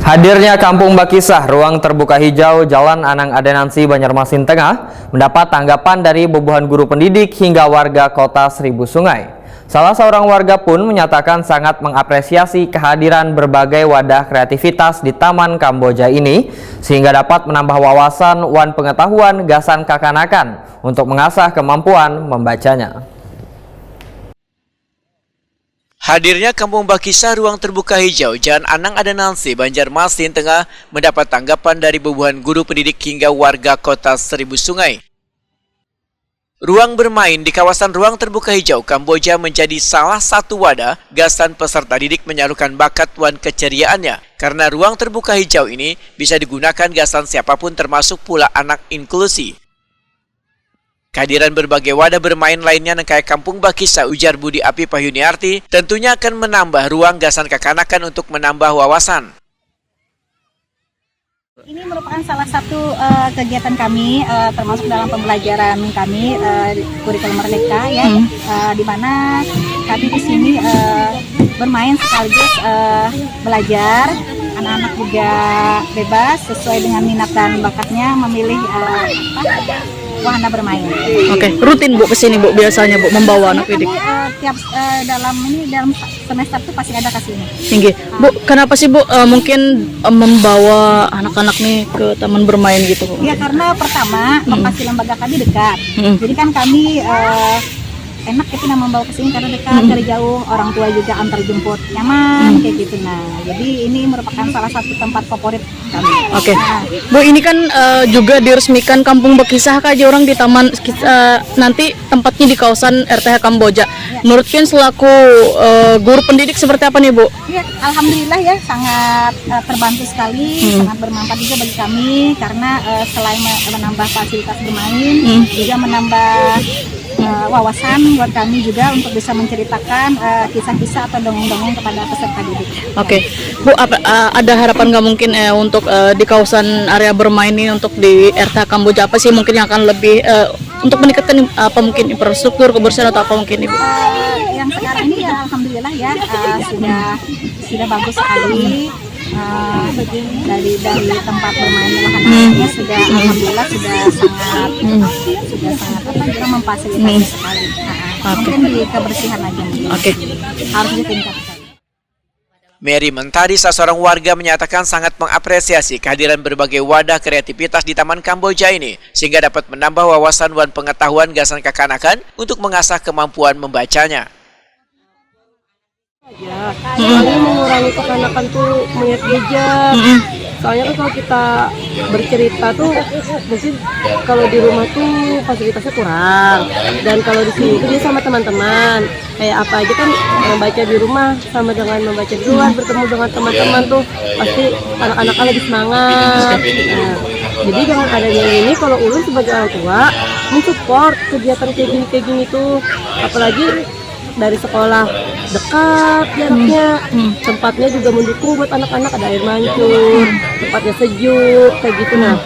Hadirnya Kampung Bakisah, ruang terbuka hijau Jalan Anang Adenansi, Banjarmasin Tengah, mendapat tanggapan dari bobohan guru pendidik hingga warga kota Seribu Sungai. Salah seorang warga pun menyatakan sangat mengapresiasi kehadiran berbagai wadah kreativitas di Taman Kamboja ini, sehingga dapat menambah wawasan wan pengetahuan gasan kakanakan untuk mengasah kemampuan membacanya. Hadirnya Kampung Bakisah, ruang terbuka hijau Jalan Anang Adenansi, Banjarmasin Tengah, mendapat tanggapan dari bobohan guru pendidik hingga warga kota Seribu Sungai. Ruang bermain di kawasan ruang terbuka hijau Kamboja menjadi salah satu wadah gasan peserta didik menyalurkan bakat wan keceriaannya. Karena ruang terbuka hijau ini bisa digunakan gasan siapapun termasuk pula anak inklusi. Kehadiran berbagai wadah bermain lainnya kayak Kampung Bakisah, ujar Budi Api Pahyuniarti, tentunya akan menambah ruang gasan kekanakan untuk menambah wawasan. Ini merupakan salah satu kegiatan kami, termasuk dalam pembelajaran kami kurikulum Merdeka, ya, di mana kami di sini bermain sekaligus belajar. Anak-anak juga bebas sesuai dengan minat dan bakatnya memilih wahana bermain. Oke, rutin Bu kesini Bu biasanya Bu membawa anak didik? Tiap dalam semester itu pasti ada kesini. Tinggi. Bu, kenapa sih Bu mungkin membawa anak-anak nih ke taman bermain gitu Bu? Ya karena pertama lokasi lembaga kami dekat. Jadi kan kami enak kita membawa ke sini karena dekat, dari jauh, orang tua juga antar jemput nyaman kayak gitu. Nah, jadi ini merupakan salah satu tempat favorit kami. Oke. Bu, ini kan juga diresmikan Kampung Bakisah aja orang di taman nanti tempatnya di kawasan RTH Kamboja. Menurut Kian selaku guru pendidik seperti apa nih Bu? Ya, alhamdulillah ya sangat terbantu sekali, sangat bermanfaat juga bagi kami karena selain menambah fasilitas bermain, juga menambah wawasan buat kami juga untuk bisa menceritakan kisah-kisah atau dongeng-dongeng kepada peserta didik. Oke, Bu, ada harapan nggak mungkin untuk di kawasan area bermain ini untuk di RTH Kamboja apa sih mungkin yang akan lebih untuk meningkatkan apa mungkin infrastruktur kebersihan atau apa mungkin Ibu? Yang sekarang ini ya alhamdulillah ya sudah bagus sekali. Dari tempat bermain wahana sudah alhamdulillah sudah sangat juga memfasilitasi sekali. Mungkin di kebersihan aja harus ditingkatkan. Mary Mentari, seorang warga, menyatakan sangat mengapresiasi kehadiran berbagai wadah kreativitas di Taman Kamboja ini, sehingga dapat menambah wawasan dan pengetahuan gasan kekanakan untuk mengasah kemampuan membacanya. Ya, soalnya mengurangi kekanakan tuh melihat gadget. Soalnya kan kalau kita bercerita tuh mungkin kalau di rumah tuh fasilitasnya kurang, dan kalau di sini tuh dia sama teman-teman kayak apa aja kan membaca di rumah sama dengan membaca di luar, bertemu dengan teman-teman tuh pasti anak-anaknya lebih semangat. Nah, jadi dengan adanya ini kalau ulun sebagai orang tua mensupport kegiatan kayak gini tuh, apalagi dari sekolah dekat jaraknya, tempatnya juga mendukung buat anak-anak, ada air mancur, tempatnya sejuk kayak gitu. Nah,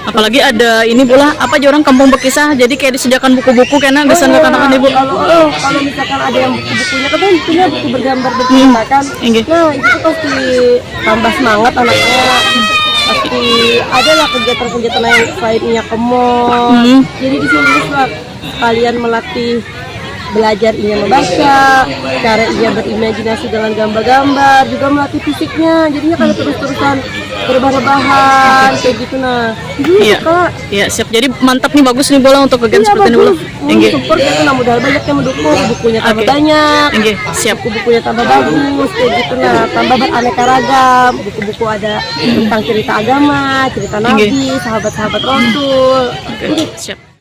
apalagi ada ini pula apa aja orang Kampung Bakisah, jadi kayak disediakan buku-buku karena gasan kekanakan Ibu. Kalau misalkan ada yang buku-bukunya kan punya buku bergambar berceritakan, nah itu pasti tambah semangat anaknya. Pasti ada lah kegiatan-kegiatan lain selainnya ke mall. Jadi di sini kalian melatih belajar ia membaca, cara ia berimajinasi dengan gambar-gambar, juga melatih fisiknya. Jadinya kalau terus-terusan berubah-ubahan kayak gitu. Nah, iya, Kak. Iya, siap. Jadi mantap nih, bagus nih bola untuk kegiatan seperti ini bola. Support itu nah, mudah banyak yang mendukung, bukunya tambah banyak. Siap. Buku-bukunya tambah bagus kayak gitu. Nah, tambah beraneka ragam. Buku-buku ada tentang cerita agama, cerita Nabi, sahabat-sahabat Rasul. Siap.